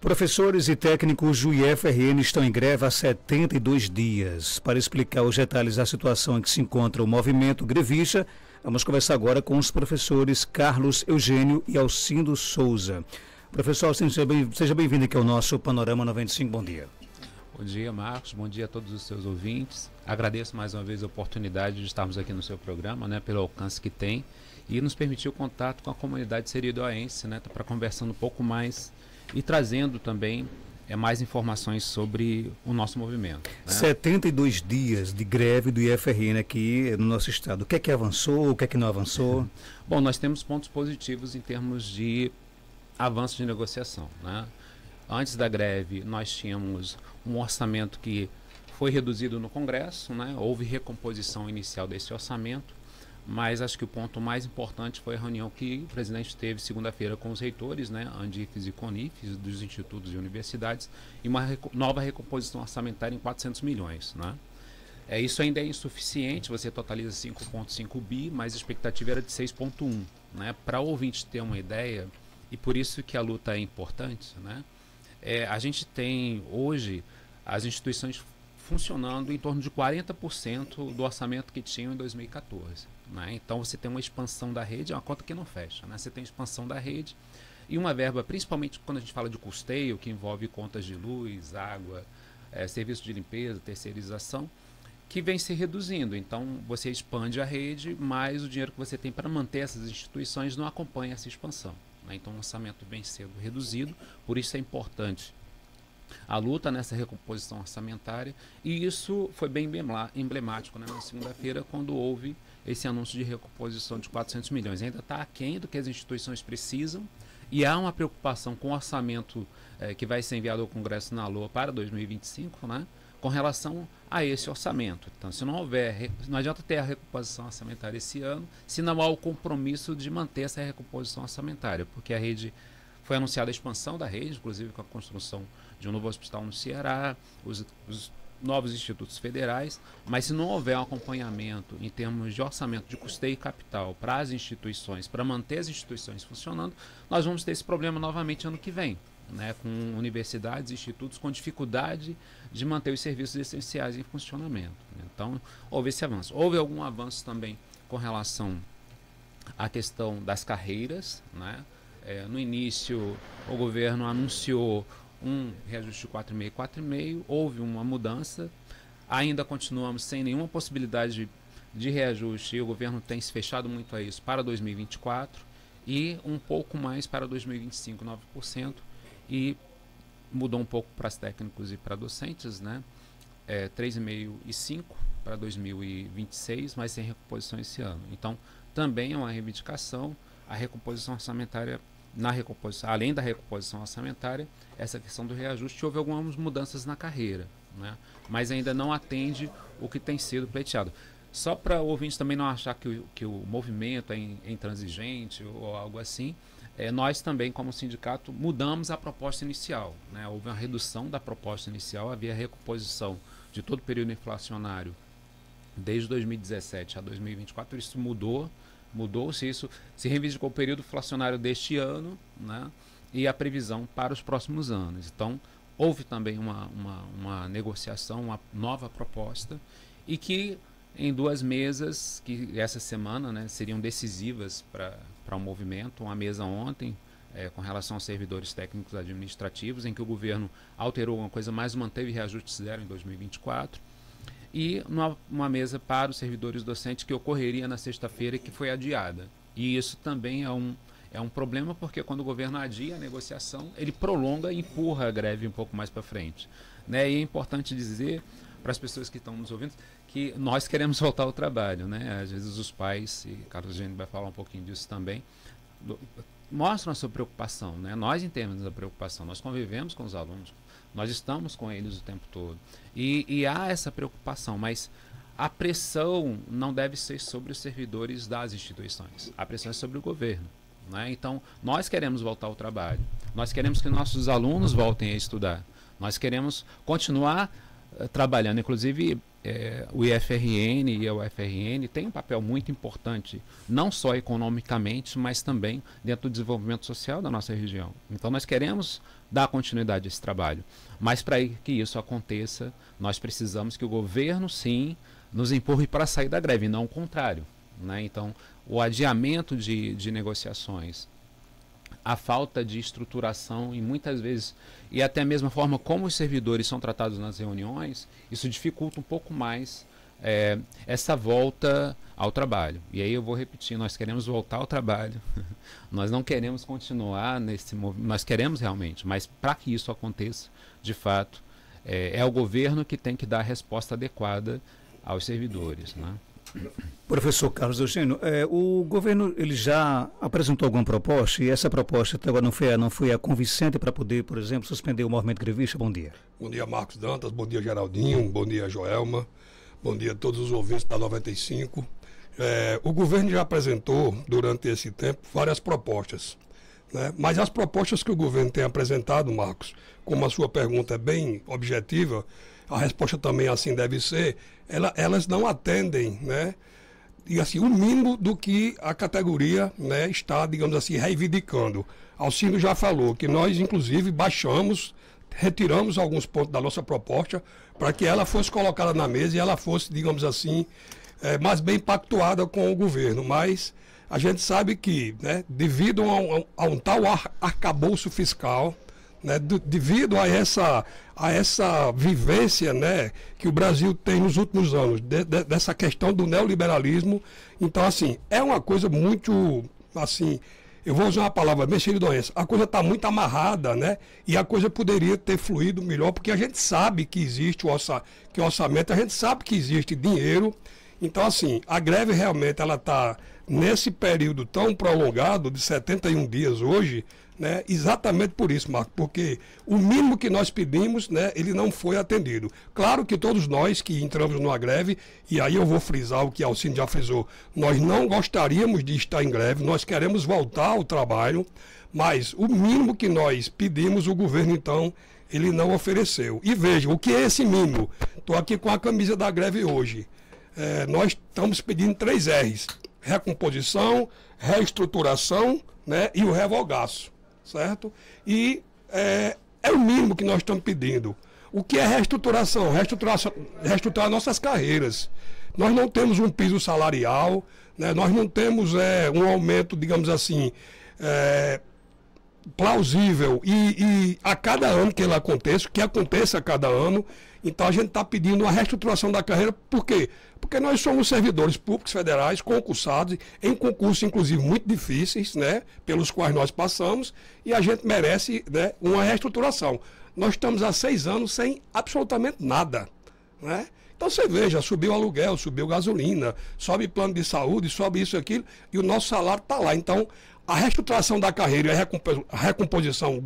Professores e técnicos do IFRN estão em greve há 72 dias. Para explicar os detalhes da situação em que se encontra o movimento grevista, vamos conversar agora com os professores Carlos Eugênio e Alcindo Souza. Professor, seja bem-vindo aqui ao nosso Panorama 95. Bom dia. Bom dia, Marcos. Bom dia a todos os seus ouvintes. Agradeço mais uma vez a oportunidade de estarmos aqui no seu programa, pelo alcance que tem, e nos permitiu o contato com a comunidade seridoense, para conversando um pouco mais e trazendo também mais informações sobre o nosso movimento. 72 dias de greve do IFRN aqui no nosso estado. O que é que avançou, o que é que não avançou? Bom, nós temos pontos positivos em termos de avanço de negociação. Antes da greve, nós tínhamos um orçamento que foi reduzido no Congresso, houve recomposição inicial desse orçamento, mas acho que o ponto mais importante foi a reunião que o presidente teve segunda-feira com os reitores, Andifes e Conifes, dos institutos e universidades, e uma nova recomposição orçamentária em 400 milhões. Isso ainda é insuficiente, você totaliza 5,5 bi, mas a expectativa era de 6,1. Para o ouvinte ter uma ideia, e por isso que a luta é importante, a gente tem hoje as instituições funcionando em torno de 40% do orçamento que tinham em 2014. Então você tem uma expansão da rede, é uma conta que não fecha. Você tem expansão da rede e uma verba, principalmente quando a gente fala de custeio, que envolve contas de luz, água, serviço de limpeza, terceirização, que vem se reduzindo. Então você expande a rede, mas o dinheiro que você tem para manter essas instituições não acompanha essa expansão. Então o orçamento vem sendo reduzido, por isso é importante a luta nessa recomposição orçamentária, e isso foi bem emblemático na segunda-feira, quando houve esse anúncio de recomposição de 400 milhões. Ainda está aquém do que as instituições precisam, e há uma preocupação com o orçamento que vai ser enviado ao Congresso na LOA para 2025, com relação a esse orçamento. Então, se não houver, não adianta ter a recomposição orçamentária esse ano, se não há o compromisso de manter essa recomposição orçamentária, porque a rede foi anunciada a expansão da rede, inclusive com a construção de um novo hospital no Ceará, os novos institutos federais, mas se não houver um acompanhamento em termos de orçamento de custeio e capital para as instituições, para manter as instituições funcionando, nós vamos ter esse problema novamente ano que vem, com universidades e institutos com dificuldade de manter os serviços essenciais em funcionamento. Então, houve esse avanço. Houve algum avanço também com relação à questão das carreiras, no início, o governo anunciou um reajuste de 4,5 e 4,5, houve uma mudança, ainda continuamos sem nenhuma possibilidade de reajuste, e o governo tem se fechado muito a isso para 2024 e um pouco mais para 2025, 9%, e mudou um pouco para os técnicos e para docentes, 3,5 e 5 para 2026, mas sem recomposição esse ano. Então, também é uma reivindicação a recomposição orçamentária. Além da recomposição orçamentária, essa questão do reajuste, houve algumas mudanças na carreira, mas ainda não atende o que tem sido pleiteado. Só para o ouvinte também não achar que o movimento é intransigente ou algo assim, nós também, como sindicato, mudamos a proposta inicial. Houve uma redução da proposta inicial, havia recomposição de todo o período inflacionário desde 2017 a 2024, isso mudou-se, isso se reivindicou o período inflacionário deste ano, e a previsão para os próximos anos. Então, houve também uma negociação, uma nova proposta, e que em 2 mesas, que essa semana seriam decisivas para o movimento, uma mesa ontem, com relação aos servidores técnicos administrativos, em que o governo alterou alguma coisa, mas manteve reajuste zero em 2024, e uma mesa para os servidores docentes que ocorreria na sexta-feira e que foi adiada. E isso também é um problema, porque quando o governo adia a negociação, ele prolonga e empurra a greve um pouco mais para frente. E é importante dizer para as pessoas que estão nos ouvindo que nós queremos voltar ao trabalho. Às vezes os pais, e Carlos Eugênio vai falar um pouquinho disso também, mostram a sua preocupação. Nós entendemos a preocupação, nós convivemos com os alunos, nós estamos com eles o tempo todo. E há essa preocupação, mas a pressão não deve ser sobre os servidores das instituições. A pressão é sobre o governo. Então, nós queremos voltar ao trabalho. Nós queremos que nossos alunos voltem a estudar. Nós queremos continuar trabalhando. Inclusive, o IFRN e a UFRN têm um papel muito importante, não só economicamente, mas também dentro do desenvolvimento social da nossa região. Então nós queremos dar continuidade a esse trabalho, mas para que isso aconteça, nós precisamos que o governo, sim, nos empurre para sair da greve, e não o contrário, né? Então, o adiamento de negociações, a falta de estruturação e muitas vezes, e até mesmo a forma como os servidores são tratados nas reuniões, isso dificulta um pouco mais essa volta ao trabalho. E aí eu vou repetir, nós queremos voltar ao trabalho, nós não queremos continuar nesse movimento, nós queremos realmente, mas para que isso aconteça, de fato, é o governo que tem que dar a resposta adequada aos servidores, né? Professor Carlos Eugênio, o governo ele já apresentou alguma proposta e essa proposta até agora não foi a convincente para poder, por exemplo, suspender o movimento grevista? Bom dia. Bom dia, Marcos Dantas, bom dia, Geraldinho, bom dia, Joelma, bom dia a todos os ouvintes da 95. O governo já apresentou, durante esse tempo, várias propostas, né? Mas as propostas que o governo tem apresentado, Marcos, como a sua pergunta é bem objetiva, a resposta também assim deve ser, elas não atendem, né, e assim, o mínimo do que a categoria, né, está, digamos assim, reivindicando. Alcino já falou que nós, inclusive, retiramos alguns pontos da nossa proposta para que ela fosse colocada na mesa e ela fosse, digamos assim, mais bem pactuada com o governo. Mas a gente sabe que, né, devido a um tal arcabouço fiscal, né, devido a essa vivência, né, que o Brasil tem nos últimos anos, dessa questão do neoliberalismo, então, assim, é uma coisa muito, assim, eu vou usar uma palavra bem cheia de doença, a coisa está muito amarrada, né, e a coisa poderia ter fluído melhor, porque a gente sabe que existe o orçamento, a gente sabe que existe dinheiro, então, assim, a greve realmente, ela está nesse período tão prolongado, de 71 dias hoje, né, exatamente por isso, Marco, porque o mínimo que nós pedimos, né, ele não foi atendido. Claro que todos nós que entramos numa greve, e aí eu vou frisar o que Alcino já frisou, nós não gostaríamos de estar em greve, nós queremos voltar ao trabalho, mas o mínimo que nós pedimos, o governo então, ele não ofereceu. E veja, o que é esse mínimo? Estou aqui com a camisa da greve hoje. Nós estamos pedindo 3 R's, recomposição, reestruturação, né, e o revogaço. Certo? E é o mínimo que nós estamos pedindo. O que é reestruturação? Reestruturar nossas carreiras. Nós não temos um piso salarial, né? Nós não temos um aumento, digamos assim, plausível e a cada ano que ele aconteça, que aconteça a cada ano. Então a gente está pedindo uma reestruturação da carreira, por quê? Porque nós somos servidores públicos federais, concursados, em concursos inclusive muito difíceis, né, pelos quais nós passamos, e a gente merece, né, uma reestruturação. Nós estamos há 6 anos sem absolutamente nada, né? Então você veja, subiu o aluguel, subiu gasolina, sobe plano de saúde, sobe isso e aquilo, e o nosso salário está lá. Então, a reestruturação da carreira e a recomposição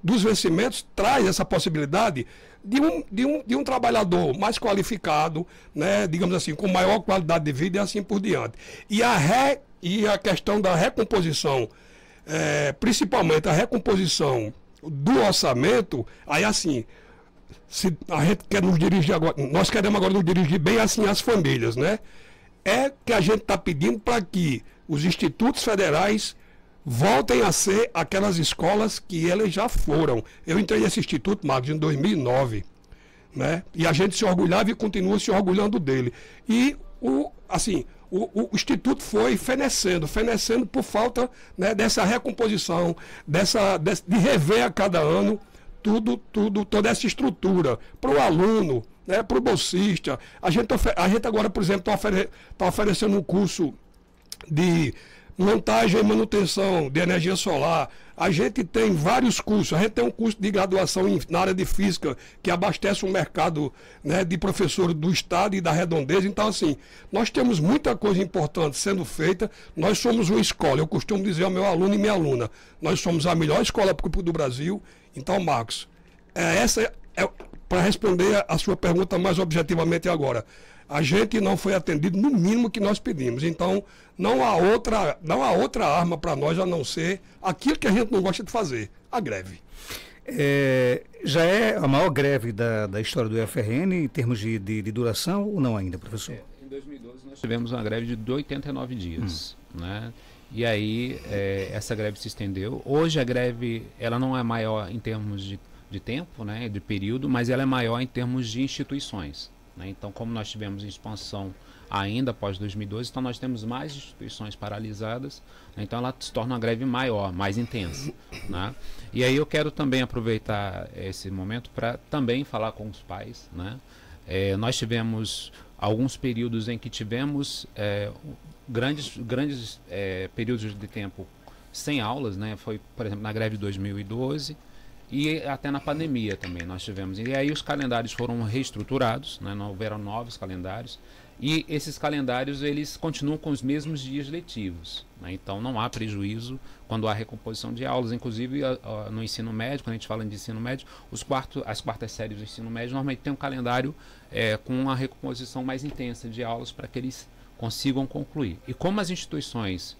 dos vencimentos traz essa possibilidade de um trabalhador mais qualificado, né, digamos assim, com maior qualidade de vida e assim por diante. E a questão da recomposição, principalmente a recomposição do orçamento, aí assim, se a gente quer nos dirigir agora, nós queremos agora nos dirigir bem assim às famílias, né? É que a gente está pedindo para que os institutos federais voltem a ser aquelas escolas que elas já foram. Eu entrei nesse instituto, Marcos, em 2009, né? E a gente se orgulhava e continua se orgulhando dele. E o instituto foi fenecendo por falta, né, dessa recomposição, de rever a cada ano toda essa estrutura para o aluno, né, para o bolsista. A gente agora, por exemplo, está oferecendo um curso de montagem e manutenção de energia solar. A gente tem vários cursos. A gente tem um curso de graduação na área de física que abastece o mercado, né, de professores do estado e da redondeza. Então, assim, nós temos muita coisa importante sendo feita. Nós somos uma escola. Eu costumo dizer ao meu aluno e minha aluna, nós somos a melhor escola pública do Brasil. Então, Marcos, para responder a sua pergunta mais objetivamente agora, a gente não foi atendido no mínimo que nós pedimos. Então, não há outra arma para nós a não ser aquilo que a gente não gosta de fazer, a greve. Já é a maior greve da história do UFRN em termos de duração ou não ainda, professor? Em 2012 nós tivemos uma greve de 89 dias, né? E aí essa greve se estendeu. Hoje a greve ela não é maior em termos de tempo, né, de período, mas ela é maior em termos de instituições, né? Então, como nós tivemos expansão ainda após 2012, então nós temos mais instituições paralisadas, né? Então ela se torna uma greve maior, mais intensa, né? E aí eu quero também aproveitar esse momento para também falar com os pais, né? Nós tivemos alguns períodos em que tivemos grandes períodos de tempo sem aulas, né? Foi, por exemplo, na greve de 2012 e até na pandemia também nós tivemos. E aí os calendários foram reestruturados, né? Não houveram novos calendários. E esses calendários, eles continuam com os mesmos dias letivos, né? Então não há prejuízo quando há recomposição de aulas. Inclusive no ensino médio, quando a gente fala de ensino médio, as quartas séries do ensino médio normalmente tem um calendário com uma recomposição mais intensa de aulas para que eles consigam concluir. E como as instituições,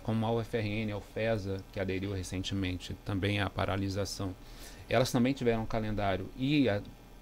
como a UFRN, a UFESA, que aderiu recentemente também à paralisação, elas também tiveram um calendário e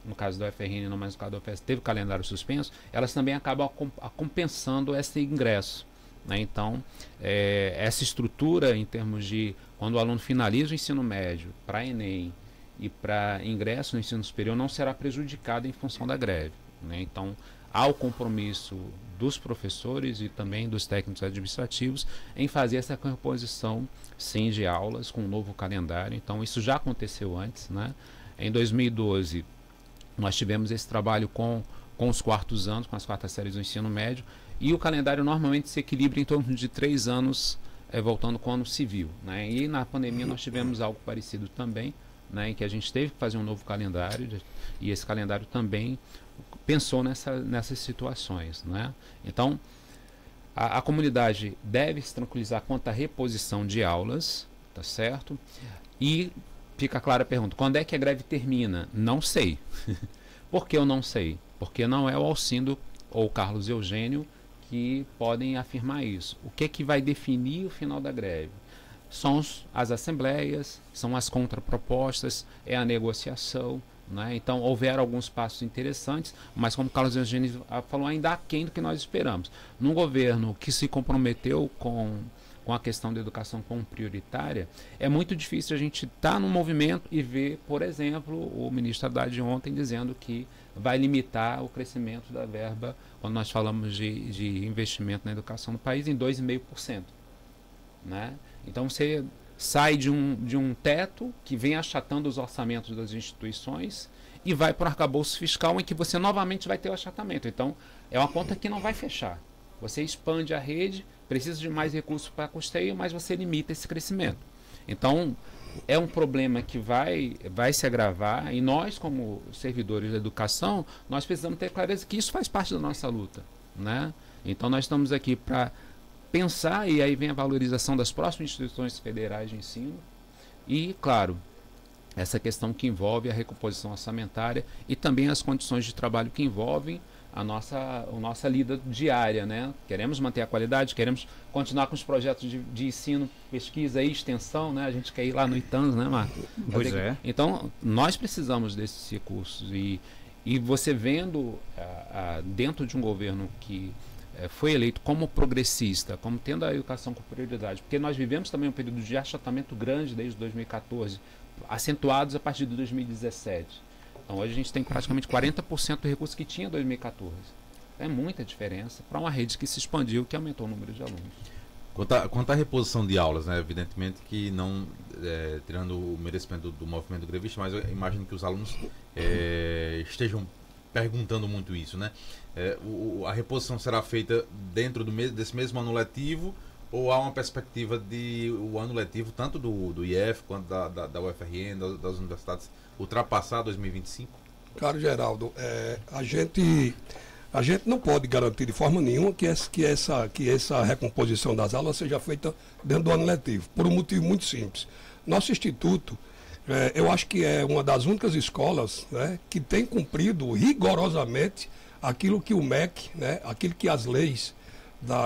no caso da UFRN, não mais no caso da UFES, teve calendário suspenso, elas também acabam compensando esse ingresso, né? Então, essa estrutura em termos de quando o aluno finaliza o ensino médio para Enem e para ingresso no ensino superior não será prejudicada em função da greve, né? Então, há o compromisso dos professores e também dos técnicos administrativos em fazer essa composição, sim, de aulas com um novo calendário. Então, isso já aconteceu antes, né? Em 2012, nós tivemos esse trabalho com os quartos anos, com as quartas séries do ensino médio, e o calendário normalmente se equilibra em torno de 3 anos, voltando com o ano civil, né? E na pandemia nós tivemos algo parecido também, né, em que a gente teve que fazer um novo calendário, e esse calendário também pensou nessas situações, né? Então, a comunidade deve se tranquilizar quanto à reposição de aulas, tá certo? E fica clara a pergunta, quando é que a greve termina? Não sei. Por que eu não sei? Porque não é o Alcindo ou o Carlos Eugênio que podem afirmar isso. O que é que vai definir o final da greve? São as assembleias, são as contrapropostas, é a negociação, né? Então, houveram alguns passos interessantes, mas como o Carlos Eugênio falou, ainda aquém do que nós esperamos. Num governo que se comprometeu com a questão da educação como prioritária, é muito difícil a gente estar no movimento e ver, por exemplo, o ministro Haddad ontem dizendo que vai limitar o crescimento da verba, quando nós falamos de investimento na educação no país, em 2,5%. Né? Então você sai de um teto que vem achatando os orçamentos das instituições e vai para o arcabouço fiscal em que você novamente vai ter o achatamento. Então é uma conta que não vai fechar. Você expande a rede, precisa de mais recursos para custeio, mas você limita esse crescimento. Então, é um problema que vai se agravar e nós, como servidores da educação, nós precisamos ter clareza que isso faz parte da nossa luta, né? Então, nós estamos aqui para pensar, e aí vem a valorização das próximas instituições federais de ensino e, claro, essa questão que envolve a recomposição orçamentária e também as condições de trabalho que envolvem a nossa lida diária, né? Queremos manter a qualidade, queremos continuar com os projetos de ensino, pesquisa e extensão, né? A gente quer ir lá no ITANS, né, Marco? Pois é. Então, nós precisamos desses recursos e você vendo dentro de um governo que foi eleito como progressista, como tendo a educação com prioridade, porque nós vivemos também um período de achatamento grande desde 2014, acentuados a partir de 2017. Então, hoje a gente tem praticamente 40% do recurso que tinha em 2014. É muita diferença para uma rede que se expandiu, que aumentou o número de alunos. Quanto à reposição de aulas, né, evidentemente que não, tirando o merecimento do movimento grevista, mas eu imagino que os alunos estejam perguntando muito isso, né? A reposição será feita dentro desse mesmo ano letivo ou há uma perspectiva de o ano letivo, tanto do IF quanto da UFRN, das universidades, ultrapassar 2025? Caro Geraldo, a gente não pode garantir de forma nenhuma que essa recomposição das aulas seja feita dentro do ano letivo, por um motivo muito simples. Nosso instituto, eu acho que é uma das únicas escolas, né, que tem cumprido rigorosamente aquilo que o MEC, né, aquilo que as leis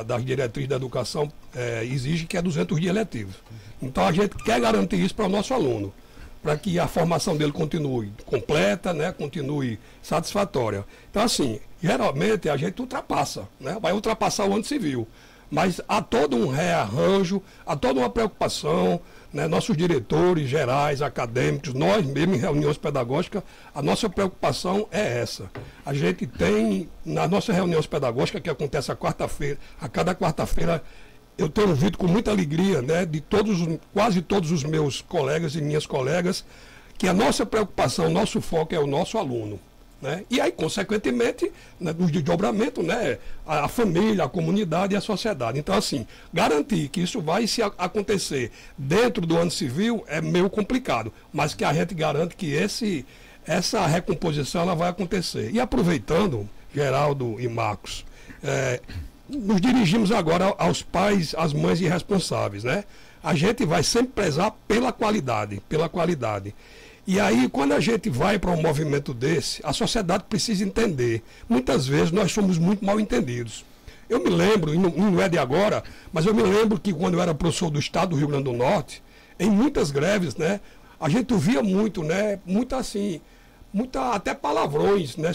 das diretrizes da educação exigem, que é 200 dias letivos. Então a gente quer garantir isso para o nosso aluno. para que a formação dele continue completa, né, continue satisfatória. Então, assim, geralmente a gente ultrapassa, né, vai ultrapassar o ano civil, mas há todo um rearranjo, há toda uma preocupação, né, nossos diretores gerais, acadêmicos, nós mesmos em reuniões pedagógicas, a nossa preocupação é essa. A gente tem, nas nossas reuniões pedagógicas, que acontece a cada quarta-feira, eu tenho visto com muita alegria, né, de quase todos os meus colegas e minhas colegas, que a nossa preocupação, nosso foco é o nosso aluno. Né? E aí, consequentemente, né, no desdobramento, né, a família, a comunidade e a sociedade. Então, assim, garantir que isso vai se acontecer dentro do ano civil é meio complicado, mas que a gente garante que essa recomposição ela vai acontecer. E aproveitando, Geraldo e Marcos, nos dirigimos agora aos pais, às mães irresponsáveis, né? A gente vai sempre prezar pela qualidade, pela qualidade. E aí, quando a gente vai para um movimento desse, a sociedade precisa entender. Muitas vezes nós somos muito mal entendidos. Eu me lembro, e não é de agora, mas eu me lembro que quando eu era professor do Estado do Rio Grande do Norte, em muitas greves, né, a gente ouvia muito, né, até palavrões, né,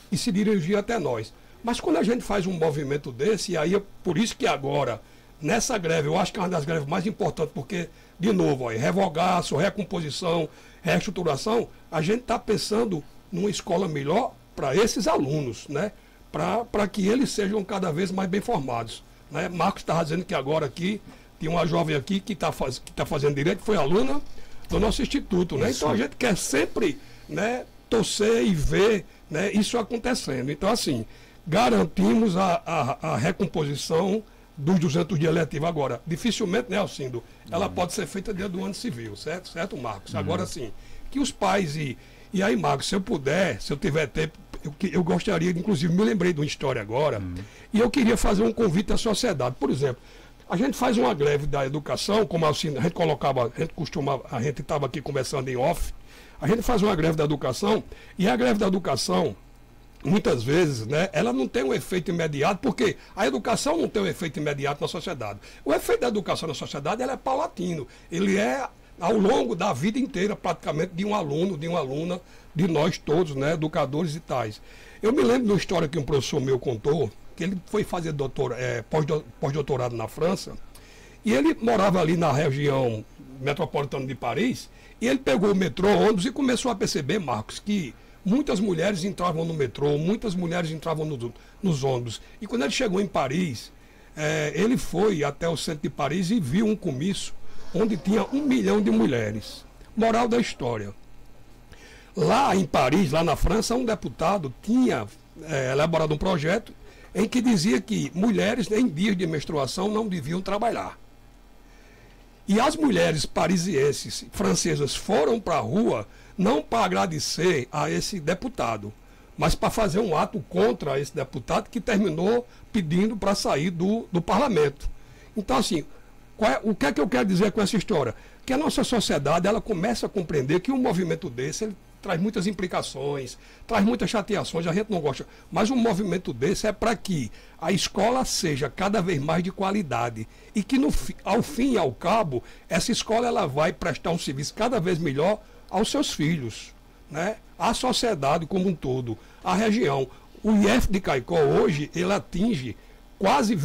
que se dirigiam até nós. Mas quando a gente faz um movimento desse, e aí por isso que agora, nessa greve, eu acho que é uma das greves mais importantes, porque, de novo, revogaço, recomposição, reestruturação, a gente está pensando numa escola melhor para esses alunos, né? Para que eles sejam cada vez mais bem formados. Né? Marcos estava dizendo que agora aqui, tem uma jovem aqui que está fazendo direito, foi aluna do nosso instituto. Né? Então a gente quer sempre, né, torcer e ver, né, isso acontecendo. Então, assim, garantimos a recomposição dos 200 dias letivos. Agora, dificilmente, né, Alcindo, ela pode ser feita dentro do ano civil, certo? Certo, Marcos? Agora, sim, que os pais e aí, Marcos, se eu puder, se eu tiver tempo, eu gostaria, inclusive, me lembrei de uma história agora, e eu queria fazer um convite à sociedade. Por exemplo, a gente faz uma greve da educação, como assim, a gente estava aqui conversando em off, a gente faz uma greve da educação, e a greve da educação, muitas vezes, né, ela não tem um efeito imediato, porque a educação não tem um efeito imediato na sociedade. O efeito da educação na sociedade ela é paulatino, ele é ao longo da vida inteira, praticamente, de um aluno, de uma aluna, de nós todos, né, educadores e tais. Eu me lembro de uma história que um professor meu contou, que ele foi fazer pós-doutorado na França, e ele morava ali na região metropolitana de Paris, e ele pegou o metrô, ônibus, e começou a perceber, Marcos, que muitas mulheres entravam no metrô, muitas mulheres entravam nos ônibus. E quando ele chegou em Paris, ele foi até o centro de Paris e viu um comício onde tinha 1 milhão de mulheres. Moral da história. Lá em Paris, lá na França, um deputado tinha elaborado um projeto em que dizia que mulheres em dias de menstruação não deviam trabalhar. E as mulheres parisienses, francesas, foram para a rua não para agradecer a esse deputado, mas para fazer um ato contra esse deputado que terminou pedindo para sair do parlamento. Então, assim, o que é que eu quero dizer com essa história? Que a nossa sociedade ela começa a compreender que um movimento desse ele traz muitas implicações, traz muitas chateações, a gente não gosta. Mas um movimento desse é para que a escola seja cada vez mais de qualidade e que ao fim e ao cabo, essa escola ela vai prestar um serviço cada vez melhor aos seus filhos, né? À sociedade como um todo, à região. O IF de Caicó hoje, ele atinge mais de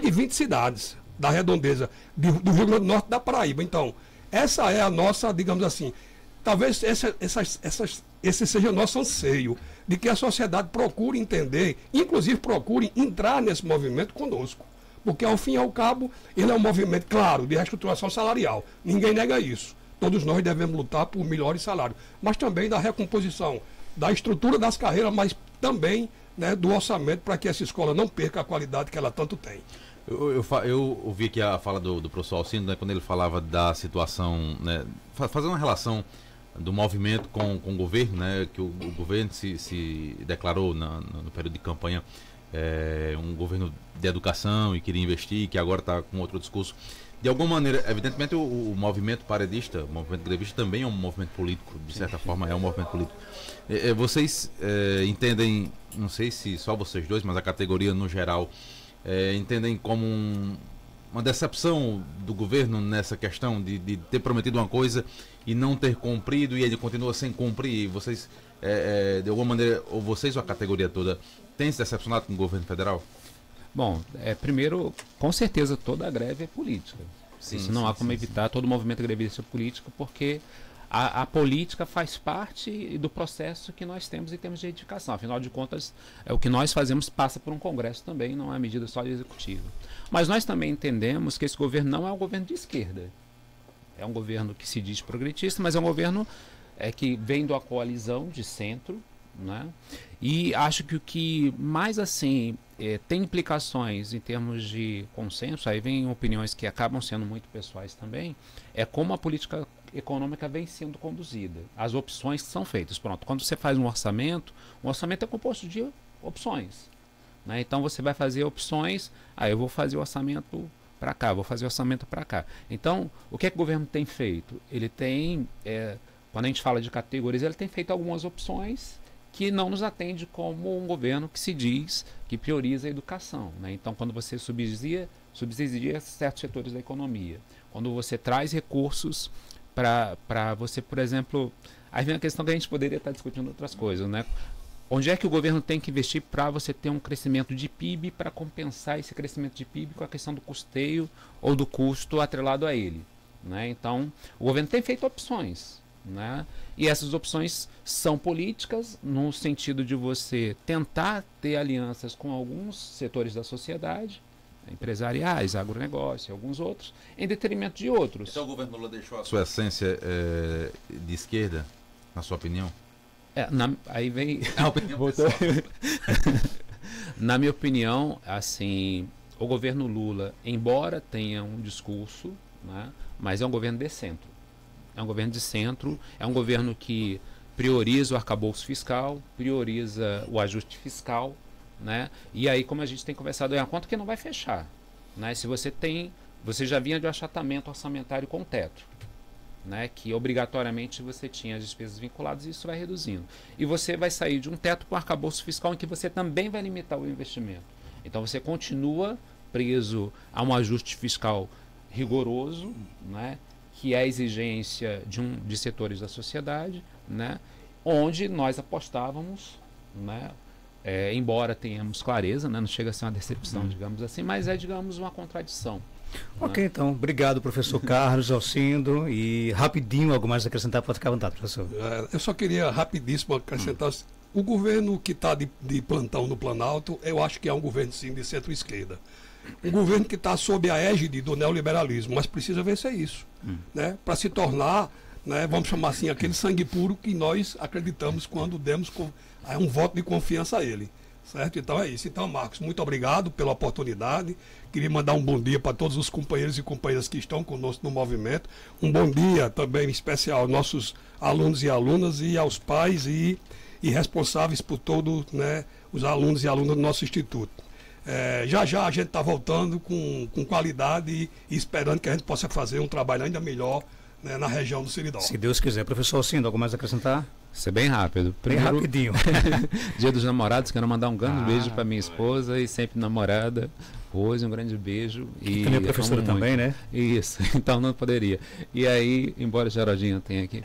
20 cidades da redondeza do Rio Grande do Norte e da Paraíba. Então, essa é a nossa, digamos assim, talvez esse seja o nosso anseio, de que a sociedade procure entender, inclusive procure entrar nesse movimento conosco. Porque, ao fim e ao cabo, ele é um movimento, claro, de reestruturação salarial. Ninguém nega isso. Todos nós devemos lutar por melhores salários, mas também da recomposição da estrutura das carreiras, mas também, né, do orçamento para que essa escola não perca a qualidade que ela tanto tem. Eu ouvi aqui a fala do professor Alcindo, né, quando ele falava da situação, né, fazendo uma relação do movimento com o governo, né, que o governo se declarou no período de campanha um governo de educação e queria investir, que agora está com outro discurso. De alguma maneira, evidentemente, o movimento paredista, o movimento grevista também é um movimento político, de certa forma é um movimento político. Vocês entendem, não sei se só vocês dois, mas a categoria no geral, entendem como uma decepção do governo nessa questão de ter prometido uma coisa e não ter cumprido, e ele continua sem cumprir? E vocês, de alguma maneira, ou vocês ou a categoria toda, tem se decepcionado com o governo federal? Bom, primeiro, com certeza toda a greve é política. Isso não há como evitar. Todo movimento grevista é político, porque a política faz parte do processo que nós temos em termos de edificação. Afinal de contas, o que nós fazemos passa por um Congresso também, não é medida só de executivo. Mas nós também entendemos que esse governo não é um governo de esquerda. É um governo que se diz progressista, mas é um governo que vem da coalizão de centro, né? E acho que o que mais assim tem implicações em termos de consenso, aí vem opiniões que acabam sendo muito pessoais também, é como a política econômica vem sendo conduzida, as opções que são feitas. Pronto, quando você faz um orçamento é composto de opções, né? Então você vai fazer opções, eu vou fazer o orçamento para cá, vou fazer o orçamento para cá. Então, o que é que o governo tem feito? Ele tem, quando a gente fala de categorias, ele tem feito algumas opções que não nos atende como um governo que se diz que prioriza a educação, né? Então, quando você subsidia certos setores da economia, quando você traz recursos para você, por exemplo, aí vem a questão que a gente poderia estar discutindo outras coisas, né? Onde é que o governo tem que investir para você ter um crescimento de PIB, para compensar esse crescimento de PIB com a questão do custeio ou do custo atrelado a ele, né? Então, o governo tem feito opções, né? E essas opções são políticas no sentido de você tentar ter alianças com alguns setores da sociedade, empresariais, agronegócio e alguns outros, em detrimento de outros. Então o governo Lula deixou a sua essência de esquerda, na sua opinião? Aí vem... A opinião Na minha opinião, assim, o governo Lula, embora tenha um discurso, né, mas é um governo de centro. É um governo de centro, é um governo que prioriza o arcabouço fiscal, prioriza o ajuste fiscal, né? E aí, como a gente tem conversado, é uma conta que não vai fechar, né? Se você já vinha de um achatamento orçamentário com teto, né? Que obrigatoriamente você tinha as despesas vinculadas e isso vai reduzindo. E você vai sair de um teto para um arcabouço fiscal em que você também vai limitar o investimento. Então você continua preso a um ajuste fiscal rigoroso, né? Que é a exigência de setores da sociedade, né? Onde nós apostávamos, né? Embora tenhamos clareza, né? Não chega a ser uma decepção, digamos assim, mas digamos, uma contradição. Ok, né? Então, obrigado, professor Carlos Alcindo, e rapidinho, algo mais a acrescentar, pode ficar à vontade, professor. Eu só queria rapidíssimo acrescentar, o governo que está de plantão no Planalto, eu acho que é um governo, sim, de centro-esquerda. Um governo que está sob a égide do neoliberalismo, mas precisa vencer isso, né? Para se tornar, né, vamos chamar assim, aquele sangue puro que nós acreditamos quando demos um voto de confiança a ele, certo? Então é isso. Então, Marcos, muito obrigado pela oportunidade. Queria mandar um bom dia para todos os companheiros e companheiras que estão conosco no movimento. Um bom dia também especial aos nossos alunos e alunas e aos pais e responsáveis por todos, né, os alunos e alunas do nosso instituto. Já a gente está voltando com qualidade e esperando que a gente possa fazer um trabalho ainda melhor, né, na região do Seridó. Se Deus quiser. Professor Alcindo, algo mais a acrescentar? Ser bem rápido. Primeiro, bem rapidinho. Dia dos Namorados, quero mandar um grande beijo para minha esposa e sempre namorada. Hoje um grande beijo. E também é professora também, né? Isso, então não poderia. E aí, embora Geraldinho tenha aqui,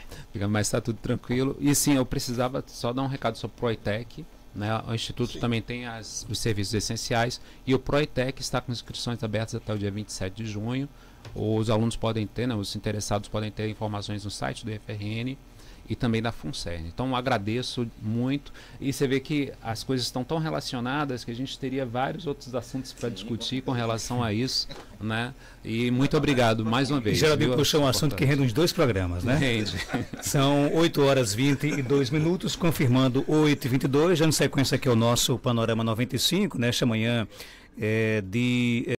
mas está tudo tranquilo. E sim, eu precisava só dar um recado sobre o Proitec. Né? O Instituto também tem os serviços essenciais e o Proitec está com inscrições abertas até o dia 27 de junho. Os alunos podem ter, né, os interessados podem ter informações no site do IFRN e também da FUNCERN. Então agradeço muito e você vê que as coisas estão tão relacionadas que a gente teria vários outros assuntos para discutir com relação a isso, né? E muito obrigado mais uma vez. Geralmente puxa um assunto que rende uns 2 programas, né? Rende. São 8h22, confirmando 8h22, já na sequência aqui é o nosso Panorama 95, nesta manhã de